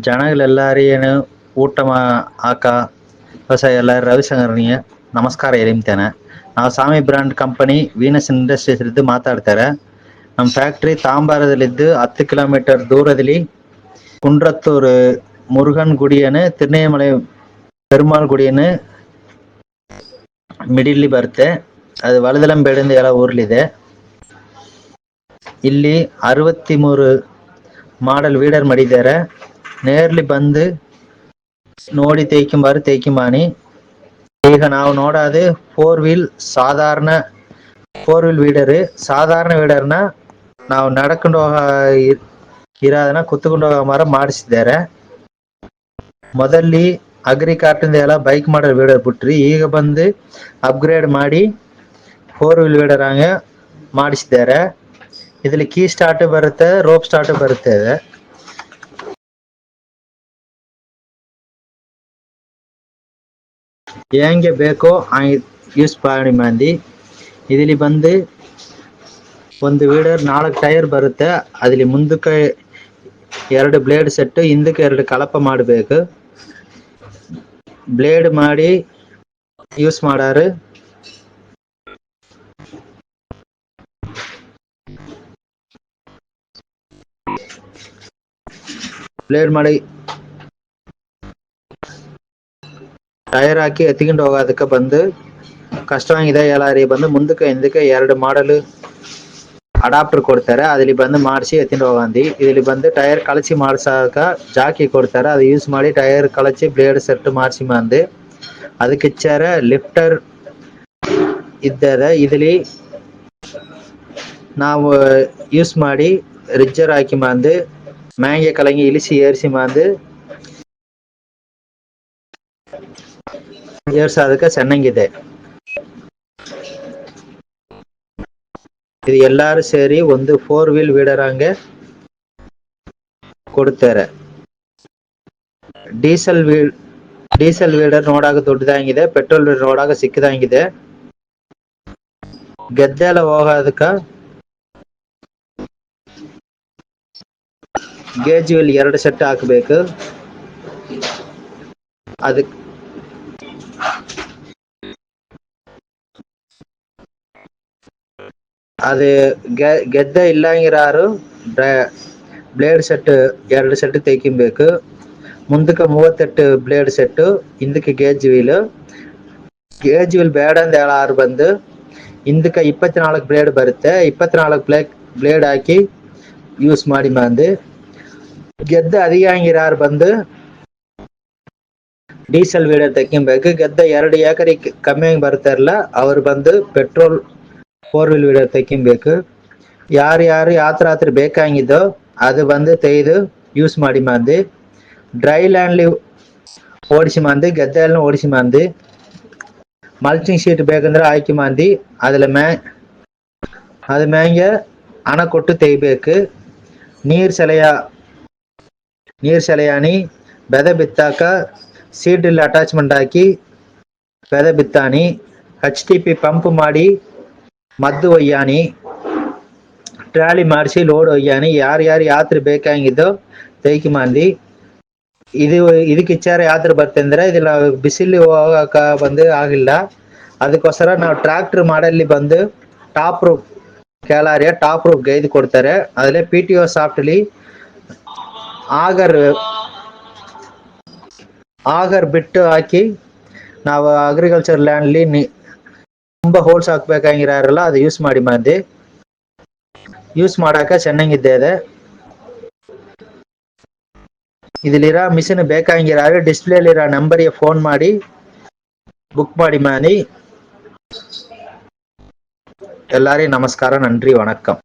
ಜನಗಳೆಲ್ಲರಿಗೂ ಊಟ ಹಾಕ ವ್ಯವಸಾಯ ಎಲ್ಲರೂ ರವಿಶಂಕರ್ನಿಗೆ ನಮಸ್ಕಾರ ಹೇಳಿಮ್ತೇನೆ. ನಾವು ಸಾಮಿ ಬ್ರಾಂಡ್ ಕಂಪನಿ ವೀನಸ್ ಇಂಡಸ್ಟ್ರೀಸ್ ಇದ್ದು ಮಾತಾಡ್ತಾರೆ. ನಮ್ಮ ಫ್ಯಾಕ್ಟ್ರಿ ತಾಂಬಾರದಲ್ಲಿದ್ದು 10 ಕಿಲೋಮೀಟರ್ ದೂರದಲ್ಲಿ ಕುಂಡ್ರತ್ತೂರು ಮುರುಗನ್ ಗುಡಿಯನ್ನು ತಿರುನೇಮಲೆ ಪೆರುಮಾಳ್ ಗುಡಿಯನ್ನು ಮಿಡಿಲಿ ಬರುತ್ತೆ. ಅದು ವಲದಲಂಬೇಡಿಂದ ಎಲ್ಲ ಊರ್ಲಿದೆ. ಇಲ್ಲಿ 63 ಮಾಡೆಲ್ ವೀಡರ್ ಮಾಡಿದ್ದಾರೆ. ನೇರ್ಲಿ ಬಂದು ನೋಡಿ ತೇಕಿಮಾನಿ. ಈಗ ನಾವು ನೋಡೋದು 4 ವೀಲ್ ಸಾಧಾರಣ 4 ವೀಲ್ ವೀಡರ್. ಸಾಧಾರಣ ವೀಡರ್ನ ನಾವು ನಡ್ಕೊಂಡು ಇರೋದನ್ನ ಕುತ್ಕೊಂಡು ಹೋಗೋ ಮರ ಮಾಡಿಸಿದ್ದಾರೆ. ಮೊದಲಿ ಅಗ್ರಿಕಾರ್ಟಿಂದ ಎಲ್ಲ ಬೈಕ್ ಮಾಡೋ ವೀಡರ್ ಬಿಟ್ರಿ, ಈಗ ಬಂದು ಅಪ್ಗ್ರೇಡ್ ಮಾಡಿ 4 ವೀಲ್ ವೀಡರ್ ಹಂಗೆ ಮಾಡಿಸಿದ್ದಾರೆ. ಇದರಲ್ಲಿ ಕೀ ಸ್ಟಾರ್ಟ್ ಬರುತ್ತೆ, ರೋಪ್ ಸ್ಟಾರ್ಟ್ ಬರುತ್ತೆ. ಹೆಂಗೆ ಬೇಕೋ ಯೂಸ್ ಮಾಡಿ ಮಂದಿ. ಇದರಲ್ಲಿ ಬಂದು ಒಂದು ವೀಡರ್ 4 ಟೈರ್ ಬರುತ್ತೆ. ಅದ್ರಲ್ಲಿ ಮುಂದಕ್ಕೆ 2 ಬ್ಲೇಡ್ ಸೆಟ್, ಹಿಂದಕ್ಕೆ 2 ಕಳಪ ಮಾಡಬೇಕು. ಬ್ಲೇಡ್ ಮಾಡಿ ಯೂಸ್ ಮಾಡಾರು. ಬ್ಲೇಡ್ ಮಾಡಿ ಟೈರ್ ಹಾಕಿ ಎತ್ಕೊಂಡು ಹೋಗೋದಕ್ಕೆ ಬಂದು ಕಷ್ಟವಾಗಿದೆ. ಎಲ್ಲಾರಿ ಬಂದು ಮುಂದಕ್ಕೆ ಹಿಂದಕ್ಕೆ 2 ಮಾಡಲ್ ಅಡಾಪ್ಟರ್ ಕೊಡ್ತಾರೆ. ಅದ್ರಲ್ಲಿ ಬಂದು ಮಾಡಿಸಿ ಎತ್ಕೊಂಡು ಹೋಗಂದಿ. ಇದರಲ್ಲಿ ಬಂದು ಟೈರ್ ಕಳಚಿ ಮಾಡ್ಸಕ ಜಾಕಿ ಕೊಡ್ತಾರೆ. ಅದು ಯೂಸ್ ಮಾಡಿ ಟೈರ್ ಕಳಚಿ ಬ್ಲೇಡ್ ಸೆಟ್ ಮಾಡಿಸಿ ಮಂದಿ. ಅದಕ್ಕೆ ಇಚ್ಚಾರ ಲಿಫ್ಟರ್ ಇದ್ದಾರೆ. ಇದರಲ್ಲಿ ನಾವು ಯೂಸ್ ಮಾಡಿ ರಿಜ್ಜರ್ ಹಾಕಿ ಮಂದು ಮ್ಯಾಂಗೆ ಕಲಂಗಿ ಇಳಿಸಿ ಏರಿಸಿ ಮಂದು ಏರ್ಸೋದಕ್ಕೆ ಚೆನ್ನಾಗಿದೆ. ಇದು ಎಲ್ಲಾರು ಸೇರಿ ಒಂದು 4 ವೀಲ್ ವೀಡರ್ ಹಂಗೆ ಕೊಡ್ತಾರೆ. ಡೀಸೆಲ್ ವೀಡರ್ ನೋಡಾಕ ದೊಡ್ಡದಾಗಿದೆ, ಪೆಟ್ರೋಲ್ ವೀಡರ್ ನೋಡಾಕ ಸಿಕ್ಕದಂಗಿದೆ. ಗೆದ್ದೆ ಎಲ್ಲ ಹೋಗೋದಕ್ಕ ಗೇಜ್ ವೀಲ್ 2 ಸೆಟ್ ಹಾಕಬೇಕು. ಅದಕ್ಕೆ ಅದು ಗೆದ್ದೆ ಇಲ್ಲಂಗಿರಾರು ಬ್ಲೇಡ್ ಸೆಟ್ 2 ಸೆಟ್ ತೆಗಿಬೇಕು. ಮುಂದಕ್ಕೆ 38 ಬ್ಲೇಡ್ ಸೆಟ್, ಹಿಂದಕ್ಕೆ ಗೇಜ್ ವೀಲ್ ಬೇಡ ಅಂತ ಹೇಳಾರು ಬಂದು ಹಿಂದಕ್ಕೆ 24 ಬ್ಲೇಡ್ ಬರುತ್ತೆ. 24 ಬ್ಲೇಡ್ ಹಾಕಿ ಯೂಸ್ ಮಾಡಿ ಮಂದು. ಗೆದ್ದೆ ಅಧಿಕಂಗಿರಾರು ಬಂದು ಡೀಸೆಲ್ ವೀಡರ್ ತೆಗಿಬೇಕು. ಗೆದ್ದೆ 2 ಎಕರೆ ಕಮ್ಮಿಯಾಗಿ ಬರ್ತಾರಲ್ಲ ಅವ್ರು ಬಂದು ಪೆಟ್ರೋಲ್ 4 ವೀಲ್ ವೀಡರ್ ತೆಗಿಬೇಕು. ಯಾರು ಯಾತ್ರ ಬೇಕಾಗಿದ್ದೋ ಅದು ಬಂದು ತೆಗೆದು ಯೂಸ್ ಮಾಡಿ ಮಂದಿ. ಡ್ರೈ ಲ್ಯಾಂಡ್ಲಿ ಓಡಿಸಿ ಮಂದಿ, ಗದ್ದೆಲ್ಲ ಓಡಿಸಿ ಮಂದಿ. ಮಲ್ಚಿಂಗ್ ಶೀಟ್ ಬೇಕಂದ್ರೆ ಹಾಕಿ ಮಂದಿ. ಅದ್ರ ಮ್ಯಾಂಗೆ ಹಣ ಕೊಟ್ಟು ತೆಗಿಬೇಕು. ನೀರ್ ಸೆಳೆಯಾನಿ ಬೆದೆ ಬಿತ್ತಾಕ ಸೀಡ್ರಿಲ್ ಅಟ್ಯಾಚ್ಮೆಂಟ್ ಹಾಕಿ ಬೆದೆ ಬಿತ್ತಾನಿ. HTP ಪಂಪ್ ಮಾಡಿ ಮದ್ದು ಒಯ್ಯಾನಿ. ಟ್ರಾಲಿ ಮಾಡಿಸಿ ಲೋಡ್ ಒಯ್ಯಾನಿ. ಯಾರು ಯಾತ್ರೆ ಬೇಕಾಗಿದ್ದೋ ತೆಗಿ ಮಂದಿ. ಇದಕ್ಕೆ ಇಚ್ಚಾರ ಯಾತ್ರೆ ಬರ್ತಂದ್ರೆ ಇದಿಲ್ಲ ಬಿಸಿಲು ಹೋಗಕ ಬಂದು ಆಗಿಲ್ಲ. ಅದಕ್ಕೋಸ್ಕರ ನಾವು ಟ್ರಾಕ್ಟರ್ ಮಾಡಲ್ಲಿ ಬಂದು ಟಾಪ್ ರೂಫ್ ಕೆಳಾರಿಯ ಟಾಪ್ ರೂಫ್ ಗೈದು ಕೊಡ್ತಾರೆ. ಅದ್ರಲ್ಲಿ PTO ಸಾಫ್ಟ್ಲಿ ಆಗರ್ ಬಿಟ್ಟು ಹಾಕಿ ನಾವು ಅಗ್ರಿಕಲ್ಚರ್ ಲ್ಯಾಂಡ್ಲಿ ತುಂಬಾ ಹೋಲ್ಸ್ ಹಾಕ್ಬೇಕಾಗಿರಲ್ಲ ಅದು ಯೂಸ್ ಮಾಡಿ ಮಂದಿ. ಯೂಸ್ ಮಾಡಾಕ ಚೆನ್ನಾಗಿದೆ. ಇದಿಲ್ಲಿರೋ ಮಿಷಿನ್ ಬೇಕಾಗಿರೋ ಡಿಸ್ಪ್ಲೇಲಿರೋ ನಂಬರ್ಗೆ ಫೋನ್ ಮಾಡಿ ಬುಕ್ ಮಾಡಿ ಮಂದಿ. ಎಲ್ಲರಿಗೂ ನಮಸ್ಕಾರ, நன்றி, வணக்கம்.